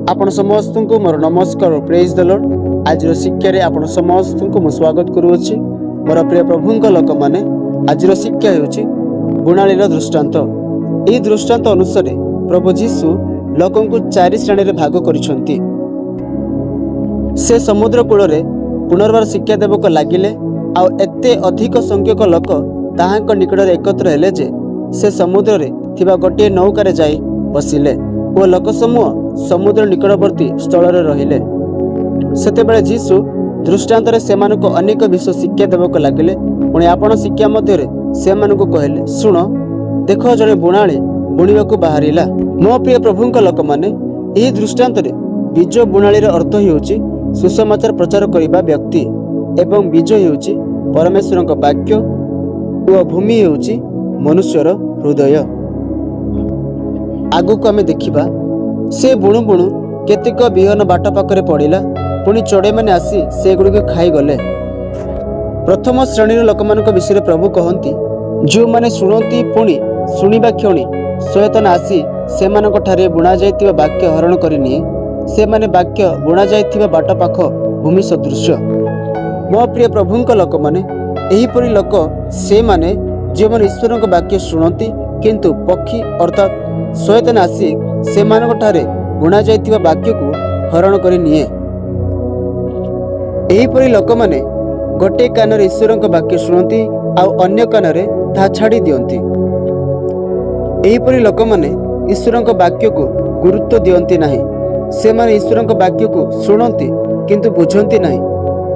आपण समस्त को मोर नमस्कार और प्रेज द लॉर्ड। आज शिक्षा रे आपण समस्त को मु स्वागत करूछि। मोर प्रिय प्रभुंक लोक माने आज शिक्षा हेउछि बुणालीर दृष्टांत। एही दृष्टांत अनुसार प्रभु जीशु लोकन को चारि श्रेणी रे भाग करिसंती। से समुद्र कूल रे पुनर्बार शिक्षा देबक लागिले आ एते अधिक संख्यक लोक ताहांक निकट एकत्र हेले जे से समुद्र रे थिबा गोटे नौका रे जाई बसिले ओ लोक समूह समुद्र निकटवर्ती स्थल रे रहिले। सेतेबेले जीशु दृष्टांत रे सेमानको अनेक विषय शिक्षा देबक लागिले। पुणी आपण शिक्षा मध्य रे सेमानको कहले, सुण देख जणे बुणाली बुणिबाकू बाहरिला। मो प्रिय प्रभुंक लोक माने एही दृष्टांत रे बीज बुणाली रे अर्थ हेउची सुसमाचार प्रचार करिबा व्यक्ति एवं बीज हेउची परमेश्वरक वाक्य ओ भूमि हेउची मनुष्यर हृदय। आगुक आमे देखिबा से बुणु बुणु केतेक बिहन बाट पाखरे पड़िला। पुणी चढ़ई मैंने आसी से गुड़िक खाई गले। प्रथम श्रेणी लोक मान विषय प्रभु कहती, जो मैंने शुणती पुणी शुणा क्षणी शयतान आसी से बुणा जाइतिबा वाक्य हरण करनिए। से माने वाक्य बुणा जाइतिबा बाट पाख भूमि सदृश। मो प्रिय प्रभुंक लोक माने एहीपरि लोक से माने जो मैंने ईश्वर वाक्य शुणती किंतु पक्षी अर्थात शयतान आसी से बुणा जाइतिबा वाक्य को हरण करि निए। एहीपरि लोक माने गोटे कान ईश्वर वाक्य शुणती आउ अन्य कान ताहा छाड़ी दियंती। एहीपरि लोक माने ईश्वर वाक्य को गुरुत्व दियंती नाही। से माने ईश्वर वाक्य को शुणती किंतु बुझंती नाही।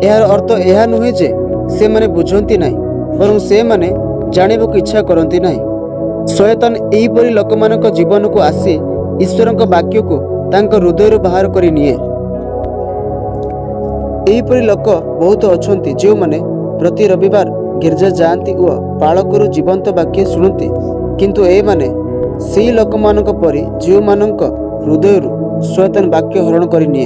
यार अर्थ यह नुहे जे से माने बुझंती नाही, बरं से माने जानिबाकू इच्छा करंती नाही। शयतान एहीपरि लोक मानक जीवन को आसी ईश्वर वाक्य को तांको हृदय बाहर करि निए। एहीपरि लोक बहुत अछंती जो माने प्रति रविवार गिरजा जाती और पाळकरू जीवंत वाक्य शुणती, किंतु ए माने सेही लोक मानक परि जो मानक हृदय शयतान वाक्य हरण करि निए।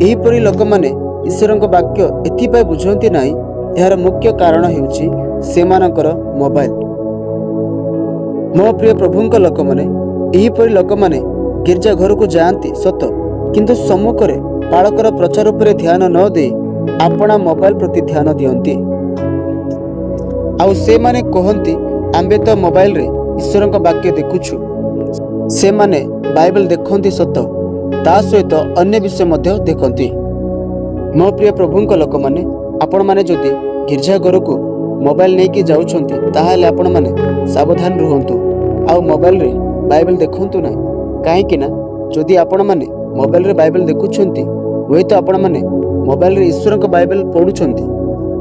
एहीपरि लोक माने ईश्वर वाक्य एथिपाई बुझंती नाही। यार मुख्य कारण हेउची सेमानकर मोबाइल। मो प्रिय प्रभुंक लोक माने एहीपरि लोक माने गिरजा घर को जाती सत, किंतु सम्मुखरे पाळकर प्रचार उपरे ध्यान न दे आपणा मोबाइल प्रति ध्यान दियंती। आउ से माने कहंती, आंबे तो मोबाइल रे ईश्वर वाक्य देखुछु। से माने बाइबल देखंती सत, ता सहित अन्य विषय मध्य देखंती। मो प्रिय प्रभुंक लोक माने आपण माने जदि गिरजा घर को मोबाइल लेके जाउछंती ताहाले आपण माने सावधान रहंतु आउ मोबाइल रे बाइबल देखंतु नाही। काहेकि ना जदि आपण माने मोबाइल रे बाइबल देखुछंती हुए तो आपण माने मोबाइल रे ईश्वर बाइबल पढुछंती,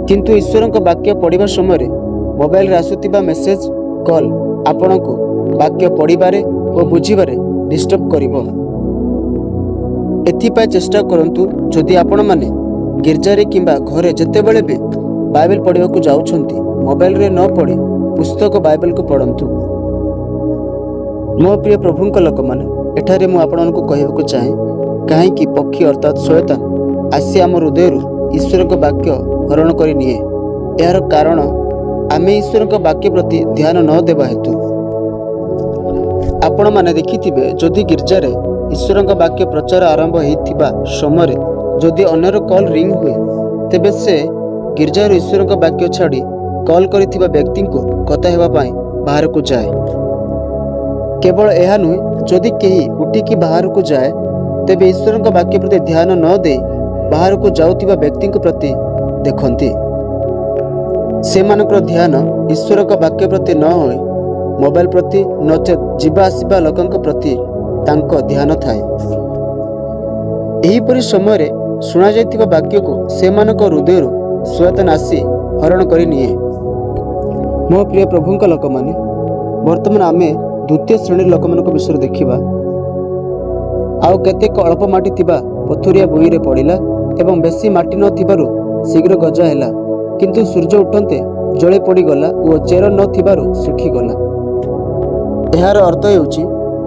किंतु ईश्वर वाक्य पढ़िबा समय रे मोबाइल रे आसुतिबा मेसेज कॉल आपण को वाक्य पढ़िबारे और बुझिबारे डिस्टर्ब करिवो। एथिपाई चेष्टा करंतु जदि आपण माने गिरजा रे किंबा घरे जेतेबेले भी बाइबल पढ़िबा को जाउछंती मोबाइल रे न पढ़ी पुस्तक बाइबल को पढ़ंतु। मो प्रिय प्रभुंक लोक माने एठारे मु आपनको कहबाकू चाहे, काहेकि पक्षी अर्थात शयतान आसी आम हृदय ईश्वर वाक्य हरण करि निए। यार कारण आमे ईश्वर वाक्य प्रति ध्यान न देबा हेतु। आपण माने देखिथिबे जदि गिरजा रे ईश्वर वाक्य प्रचार आरंभ होइथिबा समय जदि अन्यर कॉल रिंग हुए तेबे से गिरजा रे ईश्वर वाक्य छाड़ी कॉल करिथिबा व्यक्ति को कथा हेबा पई बाहर को जाए। केवल यह नुहे, जदि कहीं उठिकी बाहर को जाए तेबे ईश्वर वाक्य प्रति ध्यान न दे बाहर को जाउथिबा व्यक्ति प्रति देखंती। सेमानकर ध्यान ईश्वर वाक्य प्रति न होई मोबाइल प्रति नचेत जीवा आसिबा लोकंक प्रति तांको ध्यान थाए। एहीपरि समय रे सुना जाइतिबा वाक्य को सेमानक हृदय शयतान आसी हरण करि निए। मो प्रिय प्रभुंक लोक माने वर्तमान आमे द्वितीय श्रेणी लोक मान विषय देखिबा। आउ केतेक अल्प माटी थिबा पथुरिया भूई रे पड़िला एवं बेसी माटी न थिबारु शीघ्र गजा हैला, किंतु सूर्य उठंते जळे पड़ी गला और चेर न थिबारु सुखी गला। एहार अर्थ हेउची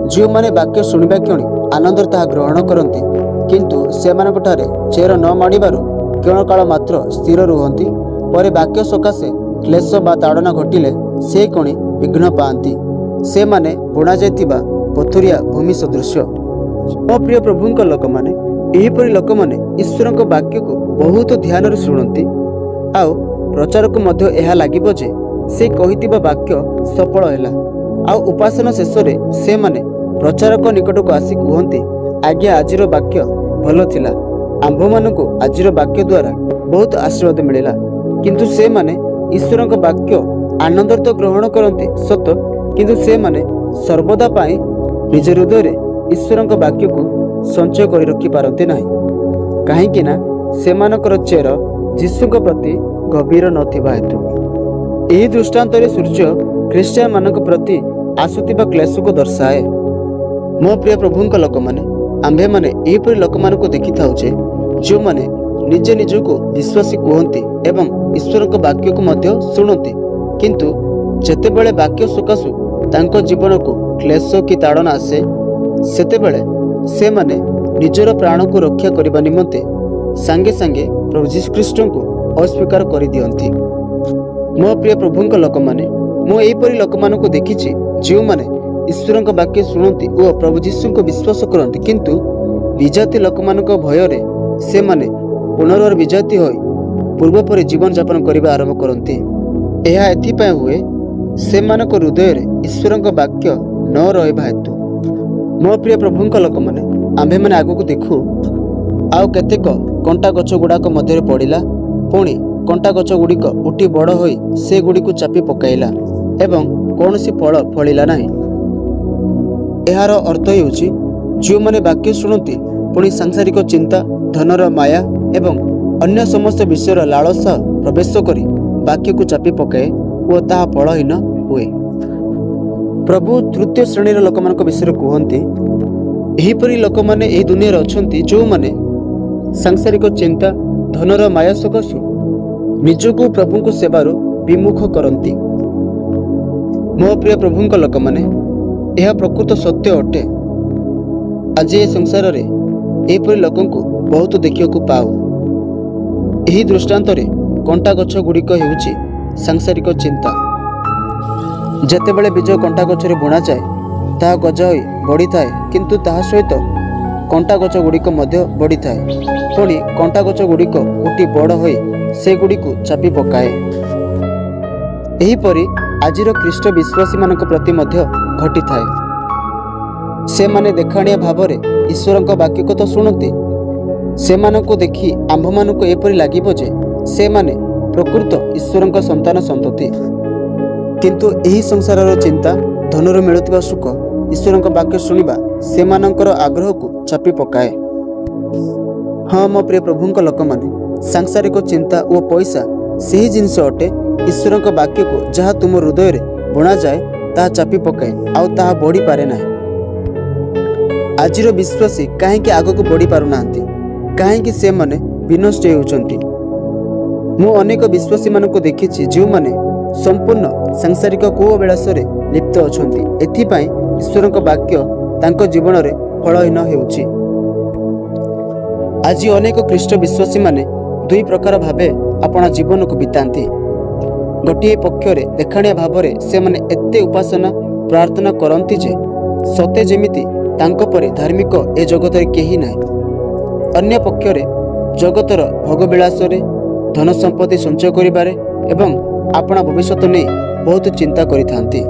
जो माने वाक्य शुणिबा क्षणी आनंदर ताहा ग्रहण करंती, किंतु सेमानक ठारे चेर न माडिबारु क्षण काल मात्र स्थिर रुहंती। परे वाक्य सकाशे क्लेश बा ताड़ना घटिले से कणी विघ्न पाआंती। से माने बुणा जाइतिबा पथुरिया भूमि सदृश। ମୋ ପ୍ରିୟ ପ୍ରଭୁଙ୍କ ଲୋକମାନେ, ଏହିପରି ଲୋକମାନେ ଈଶ୍ୱରଙ୍କ ବାକ୍ୟକୁ ବହୁତ ଧ୍ୟାନରେ ଶୁଣନ୍ତି ଆଉ ପ୍ରଚାରକୁ ମଧ୍ୟ ଏହା ଲାଗିବ ଯେ ସେ କହିଥିବା ବାକ୍ୟ ସଫଳ ହେଲା। ଆଉ ଉପାସନା ଶେଷରେ ସେମାନେ ପ୍ରଚାରକ ନିକଟକୁ ଆସି କୁହନ୍ତି, ଆଜ୍ଞା ଆଜିର ବାକ୍ୟ ଭଲ ଥିଲା, ଆମ୍ଭମାନଙ୍କୁ ଆଜିର ବାକ୍ୟ ଦ୍ୱାରା ବହୁତ ଆଶୀର୍ବାଦ ମିଳିଲା। କିନ୍ତୁ ସେମାନେ ଈଶ୍ୱରଙ୍କ ବାକ୍ୟ ଆନନ୍ଦରେ ତ ଗ୍ରହଣ କରନ୍ତି ସତ, କିନ୍ତୁ ସେମାନେ ସର୍ବଦା ପାଇଁ ନିଜ ହୃଦୟରେ ଈଶ୍ୱରଙ୍କ ବାକ୍ୟକୁ ସଞ୍ଚୟ କରି ରଖିପାରନ୍ତି ନାହିଁ, କାହିଁକି ନା ସେମାନଙ୍କର ଚେର ଯୀଶୁଙ୍କ ପ୍ରତି ଗଭୀର ନଥିବା ହେତୁ। ଏହି ଦୃଷ୍ଟାନ୍ତରେ ସୂର୍ଯ୍ୟ ଖ୍ରୀଷ୍ଟିଆନ ମାନଙ୍କ ପ୍ରତି ଆସୁଥିବା କ୍ଲେଶକୁ ଦର୍ଶାଏ। ମୋ ପ୍ରିୟ ପ୍ରଭୁଙ୍କ ଲୋକମାନେ, ଆମ୍ଭେମାନେ ଏହିପରି ଲୋକମାନଙ୍କୁ ଦେଖିଥାଉ ଯେ ଯେଉଁମାନେ ନିଜେ ନିଜକୁ ବିଶ୍ୱାସୀ କୁହନ୍ତି ଏବଂ ଈଶ୍ୱରଙ୍କ ବାକ୍ୟକୁ ମଧ୍ୟ ଶୁଣନ୍ତି, କିନ୍ତୁ ଯେତେବେଳେ ବାକ୍ୟ ସକାଶୁ ତାଙ୍କ ଜୀବନକୁ କ୍ଲେଶ କି ତାଡ଼ନା ଆସେ, ସେତେବେଳେ ସେମାନେ ନିଜର ପ୍ରାଣକୁ ରକ୍ଷା କରିବା ନିମନ୍ତେ ସାଙ୍ଗେ ସାଙ୍ଗେ ପ୍ରଭୁ ଯୀଶୁଖ୍ରୀଷ୍ଟଙ୍କୁ ଅସ୍ୱୀକାର କରିଦିଅନ୍ତି। ମୋ ପ୍ରିୟ ପ୍ରଭୁଙ୍କ ଲୋକମାନେ, ମୁଁ ଏହିପରି ଲୋକମାନଙ୍କୁ ଦେଖିଛି ଯେଉଁମାନେ ଈଶ୍ୱରଙ୍କ ବାକ୍ୟ ଶୁଣନ୍ତି ଓ ପ୍ରଭୁ ଯୀଶୁଙ୍କୁ ବିଶ୍ୱାସ କରନ୍ତି, କିନ୍ତୁ ବିଜାତି ଲୋକମାନଙ୍କ ଭୟରେ ସେମାନେ ପୁନର୍ବାର ବିଜାତି ହୋଇ ପୂର୍ବ ପରି ଜୀବନଯାପନ କରିବା ଆରମ୍ଭ କରନ୍ତି। ଏହା ଏଥିପାଇଁ ହୁଏ ସେମାନଙ୍କ ହୃଦୟରେ ଈଶ୍ୱରଙ୍କ ବାକ୍ୟ ନ ରହିବା ହେତୁ। ମୋ ପ୍ରିୟ ପ୍ରଭୁଙ୍କ ଲୋକମାନେ, ଆମ୍ଭେମାନେ ଆଗକୁ ଦେଖୁ ଆଉ କେତେକ କଣ୍ଟା ଗଛ ଗୁଡ଼ାକ ମଧ୍ୟରେ ପଡ଼ିଲା, ପୁଣି କଣ୍ଟା ଗଛ ଗୁଡ଼ିକ ଉଠି ବଡ଼ ହୋଇ ସେଗୁଡ଼ିକୁ ଚାପି ପକାଇଲା ଏବଂ କୌଣସି ଫଳ ଫଳିଲା ନାହିଁ। ଏହାର ଅର୍ଥ ହେଉଛି ଯେଉଁମାନେ ବାକ୍ୟ ଶୁଣନ୍ତି ପୁଣି ସାଂସାରିକ ଚିନ୍ତା, ଧନର ମାୟା ଏବଂ ଅନ୍ୟ ସମସ୍ତ ବିଷୟର ଲାଳସା ପ୍ରବେଶ କରି ବାକ୍ୟକୁ ଚାପି ପକାଏ ଓ ତାହା ଫଳହୀନ ହୁଏ। ପ୍ରଭୁ ତୃତୀୟ ଶ୍ରେଣୀର ଲୋକମାନଙ୍କ ବିଷୟରେ କୁହନ୍ତି, ଏହିପରି ଲୋକମାନେ ଏହି ଦୁନିଆରେ ଅଛନ୍ତି ଯେଉଁମାନେ ସାଂସାରିକ ଚିନ୍ତା, ଧନର ମାୟା ସକାଶୁ ନିଜକୁ ପ୍ରଭୁଙ୍କ ସେବାରୁ ବିମୁଖ କରନ୍ତି। ମୋ ପ୍ରିୟ ପ୍ରଭୁଙ୍କ ଲୋକମାନେ, ଏହା ପ୍ରକୃତ ସତ୍ୟ ଅଟେ। ଆଜି ଏ ସଂସାରରେ ଏହିପରି ଲୋକଙ୍କୁ ବହୁତ ଦେଖିବାକୁ ପାଉ। ଏହି ଦୃଷ୍ଟାନ୍ତରେ କଣ୍ଟା ଗଛ ଗୁଡ଼ିକ ହେଉଛି ସାଂସାରିକ ଚିନ୍ତା। ଯେତେବେଳେ ବୀଜ କଣ୍ଟା ଗଛରେ ବୁଣାଯାଏ, ତାହା ଗଜା ହୋଇ ବଢ଼ିଥାଏ, କିନ୍ତୁ ତାହା ସହିତ କଣ୍ଟା ଗଛ ଗୁଡ଼ିକ ମଧ୍ୟ ବଢ଼ିଥାଏ। ପୁଣି କଣ୍ଟା ଗଛ ଗୁଡ଼ିକ ଉଠି ବଡ଼ ହୋଇ ସେଗୁଡ଼ିକୁ ଚାପି ପକାଏ। ଏହିପରି ଆଜିର ଖ୍ରୀଷ୍ଟ ବିଶ୍ୱାସୀମାନଙ୍କ ପ୍ରତି ମଧ୍ୟ ଘଟିଥାଏ। ସେମାନେ ଦେଖାଣିଆ ଭାବରେ ଈଶ୍ୱରଙ୍କ ବାକ୍ୟକୁ ତ ଶୁଣନ୍ତି, ସେମାନଙ୍କୁ ଦେଖି ଆମ୍ଭମାନଙ୍କୁ ଏପରି ଲାଗିବ ଯେ ସେମାନେ ପ୍ରକୃତ ଈଶ୍ୱରଙ୍କ ସନ୍ତାନ ସନ୍ତତି। କିନ୍ତୁ ଏହି ସଂସାରର ଚିନ୍ତା, ଧନରୁ ମିଳୁଥିବା ସୁଖ, ଈଶ୍ୱରଙ୍କ ବାକ୍ୟ ଶୁଣିବା ସେମାନଙ୍କର ଆଗ୍ରହକୁ ଚାପି ପକାଏ। ହଁ ମୋ ପ୍ରିୟ ପ୍ରଭୁଙ୍କ ଲୋକମାନେ, ସାଂସାରିକ ଚିନ୍ତା ଓ ପଇସା ସେହି ଜିନିଷ ଅଟେ ଈଶ୍ୱରଙ୍କ ବାକ୍ୟକୁ ଯାହା ତୁମ ହୃଦୟରେ ବୁଣାଯାଏ ତାହା ଚାପି ପକାଏ ଆଉ ତାହା ବଢ଼ିପାରେ ନାହିଁ। ଆଜିର ବିଶ୍ୱାସୀ କାହିଁକି ଆଗକୁ ବଢ଼ି ପାରୁନାହାନ୍ତି? କାହିଁକି ସେମାନେ ବିନଷ୍ଟ ହେଉଛନ୍ତି? ମୁଁ ଅନେକ ବିଶ୍ୱାସୀମାନଙ୍କୁ ଦେଖିଛି ଯେଉଁମାନେ ସମ୍ପୂର୍ଣ୍ଣ ସାଂସାରିକ କୁଅବିଳାସରେ ଲିପ୍ତ ଅଛନ୍ତି। ଏଥିପାଇଁ ଈଶ୍ୱରଙ୍କ ବାକ୍ୟ ତାଙ୍କ ଜୀବନରେ ଫଳହୀନ ହେଉଛି। ଆଜି ଅନେକ ଖ୍ରୀଷ୍ଟ ବିଶ୍ୱାସୀମାନେ ଦୁଇ ପ୍ରକାର ଭାବେ ଆପଣା ଜୀବନକୁ ବିତାନ୍ତି। ଗୋଟିଏ ପକ୍ଷରେ ଦେଖାଣିଆ ଭାବରେ ସେମାନେ ଏତେ ଉପାସନା ପ୍ରାର୍ଥନା କରନ୍ତି ଯେ ସତେ ଯେମିତି ତାଙ୍କ ପରି ଧାର୍ମିକ ଏ ଜଗତରେ କେହି ନାହିଁ। ଅନ୍ୟ ପକ୍ଷରେ ଜଗତର ଭୋଗବିଳାସରେ, ଧନ ସମ୍ପତ୍ତି ସଞ୍ଚୟ କରିବାରେ ଏବଂ ଆପଣା ଭବିଷ୍ୟତ ନେଇ ବହୁତ ଚିନ୍ତା କରିଥାନ୍ତି।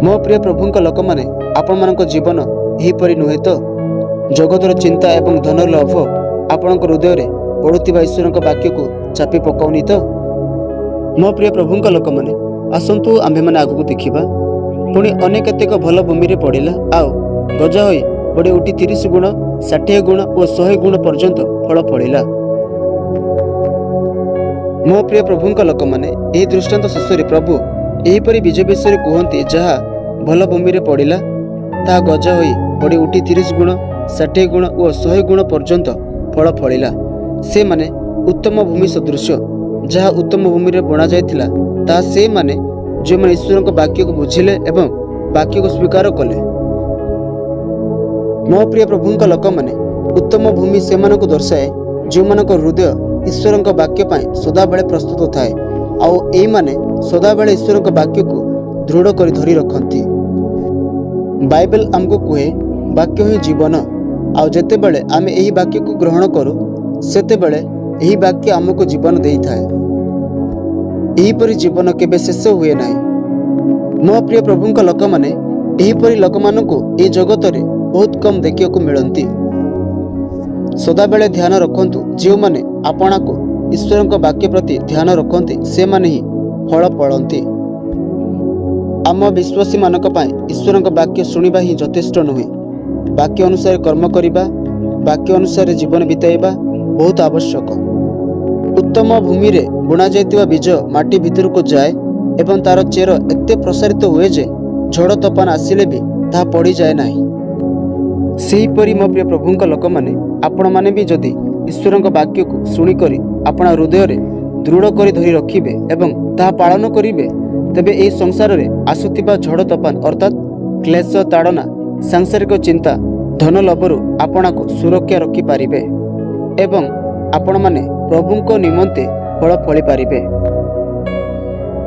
ମୋ ପ୍ରିୟ ପ୍ରଭୁଙ୍କ ଲୋକମାନେ, ଆପଣମାନଙ୍କ ଜୀବନ ଏହିପରି ନୁହେଁ ତ? ଜଗତର ଚିନ୍ତା ଏବଂ ଧନର ଲୋଭ ଆପଣଙ୍କ ହୃଦୟରେ ବଢ଼ୁଥିବା ଈଶ୍ୱରଙ୍କ ବାକ୍ୟକୁ ଚାପି ପକାଉନି ତ? ମୋ ପ୍ରିୟ ପ୍ରଭୁଙ୍କ ଲୋକମାନେ, ଆସନ୍ତୁ ଆମ୍ଭେମାନେ ଆଗକୁ ଦେଖିବା। ପୁଣି ଅନେକ କେତେକ ଭଲ ଭୂମିରେ ପଡ଼ିଲା ଆଉ ଗଜା ହୋଇ ବଢ଼ି ଉଠି 30 ଗୁଣ, 60 ଗୁଣ ଓ 100 ଗୁଣ ପର୍ଯ୍ୟନ୍ତ ଫଳ ଫଳିଲା। ମୋ ପ୍ରିୟ ପ୍ରଭୁଙ୍କ ଲୋକମାନେ, ଏହି ଦୃଷ୍ଟାନ୍ତ ଶେଷରେ ପ୍ରଭୁ ଏହିପରି ବୀଜ ବିଷୟରେ କୁହନ୍ତି ଯାହା ଭଲ ଭୂମିରେ ପଡ଼ିଲା, ତାହା ଗଜା ହୋଇ ବଢ଼ି ଉଠି 30 ଗୁଣ, 60 ଗୁଣ ଓ 100 ଗୁଣ ପର୍ଯ୍ୟନ୍ତ ଫଳ ଫଳିଲା। ସେମାନେ ଉତ୍ତମ ଭୂମି ସଦୃଶ। ଯାହା ଉତ୍ତମ ଭୂମିରେ ବୁଣାଯାଇଥିଲା ତାହା ସେମାନେ ଯେଉଁମାନେ ଈଶ୍ୱରଙ୍କ ବାକ୍ୟକୁ ବୁଝିଲେ ଏବଂ ବାକ୍ୟକୁ ସ୍ୱୀକାର କଲେ। ମୋ ପ୍ରିୟ ପ୍ରଭୁଙ୍କ ଲୋକମାନେ, ଉତ୍ତମ ଭୂମି ସେମାନଙ୍କୁ ଦର୍ଶାଏ ଯେଉଁମାନଙ୍କ ହୃଦୟ ଈଶ୍ୱରଙ୍କ ବାକ୍ୟ ପାଇଁ ସଦାବେଳେ ପ୍ରସ୍ତୁତ ଥାଏ ଆଉ ଏଇମାନେ ସଦାବେଳେ ଈଶ୍ୱରଙ୍କ ବାକ୍ୟକୁ ଦୃଢ଼ କରି ଧରି ରଖନ୍ତି। ବାଇବେଲ ଆମକୁ କୁହେ, ବାକ୍ୟ ହିଁ ଜୀବନ। ଆଉ ଯେତେବେଳେ ଆମେ ଏହି ବାକ୍ୟକୁ ଗ୍ରହଣ କରୁ ସେତେବେଳେ ଏହି ବାକ୍ୟ ଆମକୁ ଜୀବନ ଦେଇଥାଏ। ଏହିପରି ଜୀବନ କେବେ ଶେଷ ହୁଏ ନାହିଁ। ମୋ ପ୍ରିୟ ପ୍ରଭୁଙ୍କ ଲୋକମାନେ, ଏହିପରି ଲୋକମାନଙ୍କୁ ଏ ଜଗତରେ ବହୁତ କମ୍ ଦେଖିବାକୁ ମିଳନ୍ତି। ସଦାବେଳେ ଧ୍ୟାନ ରଖନ୍ତୁ, ଯେଉଁମାନେ ଆପଣାକୁ ଈଶ୍ୱରଙ୍କ ବାକ୍ୟ ପ୍ରତି ଧ୍ୟାନ ରଖନ୍ତି ସେମାନେ ହିଁ ଫଳ ଫଳନ୍ତି। ଆମ ବିଶ୍ୱାସୀମାନଙ୍କ ପାଇଁ ଈଶ୍ୱରଙ୍କ ବାକ୍ୟ ଶୁଣିବା ହିଁ ଯଥେଷ୍ଟ ନୁହେଁ। ବାକ୍ୟ ଅନୁସାରେ କର୍ମ କରିବା, ବାକ୍ୟ ଅନୁସାରେ ଜୀବନ ବିତାଇବା ବହୁତ ଆବଶ୍ୟକ। ଉତ୍ତମ ଭୂମିରେ ବୁଣାଯାଇଥିବା ବୀଜ ମାଟି ଭିତରକୁ ଯାଏ ଏବଂ ତାର ଚେର ଏତେ ପ୍ରସାରିତ ହୁଏ ଯେ ଝଡ଼ ତୋଫାନ ଆସିଲେ ବି ତାହା ପଡ଼ିଯାଏ ନାହିଁ। ସେହିପରି ମୋ ପ୍ରିୟ ପ୍ରଭୁଙ୍କ ଲୋକମାନେ, ଆପଣମାନେ ବି ଯଦି ଈଶ୍ୱରଙ୍କ ବାକ୍ୟକୁ ଶୁଣିକରି ଆପଣା ହୃଦୟରେ ଦୃଢ଼ କରି ଧରି ରଖିବେ ଏବଂ ତାହା ପାଳନ କରିବେ, ତେବେ ଏହି ସଂସାରରେ ଆସୁଥିବା ଝଡ଼ ତୋଫାନ ଅର୍ଥାତ୍ କ୍ଲେଶ, ତାଡ଼ନା, ସାଂସାରିକ ଚିନ୍ତା, ଧନ ଲୋଭରୁ ଆପଣାକୁ ସୁରକ୍ଷା ରଖିପାରିବେ ଏବଂ ଆପଣମାନେ ପ୍ରଭୁଙ୍କ ନିମନ୍ତେ ଫଳ ଫଳିପାରିବେ।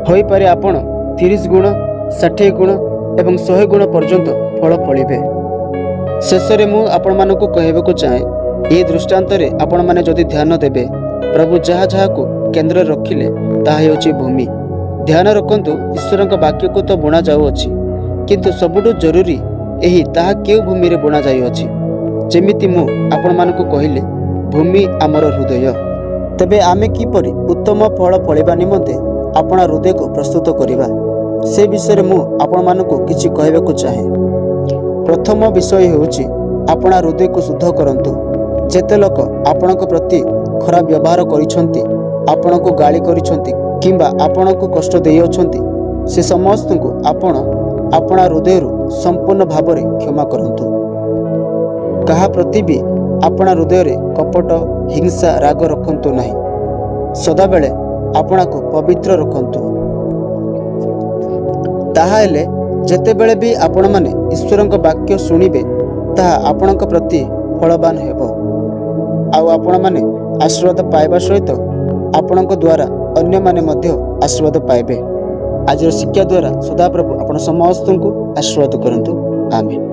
ହୋଇପାରେ ଆପଣ 30 ଗୁଣ, 60 ଗୁଣ ଏବଂ 100 ଗୁଣ ପର୍ଯ୍ୟନ୍ତ ଫଳ ଫଳିବେ। ଶେଷରେ ମୁଁ ଆପଣମାନଙ୍କୁ କହିବାକୁ ଚାହେଁ, ଏହି ଦୃଷ୍ଟାନ୍ତରେ ଆପଣମାନେ ଯଦି ଧ୍ୟାନ ଦେବେ, ପ୍ରଭୁ ଯାହା ଯାହାକୁ କେନ୍ଦ୍ରରେ ରଖିଲେ ତାହା ହେଉଛି ଭୂମି। ଧ୍ୟାନ ରଖନ୍ତୁ, ଈଶ୍ୱରଙ୍କ ବାକ୍ୟକୁ ତ ବୁଣା ଯାଉଅଛି, କିନ୍ତୁ ସବୁଠୁ ଜରୁରୀ ଏହି ତାହା କେଉଁ ଭୂମିରେ ବୁଣା ଯାଇଅଛି। ଯେମିତି ମୁଁ ଆପଣମାନଙ୍କୁ କହିଲି, ଭୂମି ଆମର ହୃଦୟ। ତେବେ ଆମେ କିପରି ଉତ୍ତମ ଫଳ ଫଳିବା ନିମନ୍ତେ ଆପଣା ହୃଦୟକୁ ପ୍ରସ୍ତୁତ କରିବା, ସେ ବିଷୟରେ ମୁଁ ଆପଣମାନଙ୍କୁ କିଛି କହିବାକୁ ଚାହେଁ। ପ୍ରଥମ ବିଷୟ ହେଉଛି ଆପଣା ହୃଦୟକୁ ଶୁଦ୍ଧ କରନ୍ତୁ। ଯେତେ ଲୋକ ଆପଣଙ୍କ ପ୍ରତି ଖରାପ ବ୍ୟବହାର କରିଛନ୍ତି, ଆପଣଙ୍କୁ ଗାଳି କରିଛନ୍ତି କିମ୍ବା ଆପଣଙ୍କୁ କଷ୍ଟ ଦେଇଅଛନ୍ତି, ସେ ସମସ୍ତଙ୍କୁ ଆପଣ ଆପଣା ହୃଦୟରୁ ସମ୍ପୂର୍ଣ୍ଣ ଭାବରେ କ୍ଷମା କରନ୍ତୁ। କାହା ପ୍ରତି ବି ଆପଣା ହୃଦୟରେ କପଟ, ହିଂସା, ରାଗ ରଖନ୍ତୁ ନାହିଁ। ସଦାବେଳେ ଆପଣାକୁ ପବିତ୍ର ରଖନ୍ତୁ। ତାହା ହେଲେ ଯେତେବେଳେ ବି ଆପଣମାନେ ଈଶ୍ୱରଙ୍କ ବାକ୍ୟ ଶୁଣିବେ, ତାହା ଆପଣଙ୍କ ପ୍ରତି ଫଳବାନ ହେବ ଆଉ ଆପଣମାନେ ଆଶୀର୍ବାଦ ପାଇବା ସହିତ ଆପଣଙ୍କ ଦ୍ୱାରା ଅନ୍ୟମାନେ ମଧ୍ୟ ଆଶୀର୍ବାଦ ପାଇବେ। ଆଜିର ଶିକ୍ଷା ଦ୍ୱାରା ସଦାପ୍ରଭୁ ଆପଣ ସମସ୍ତଙ୍କୁ ଆଶୀର୍ବାଦ କରନ୍ତୁ। ଆମେନ୍।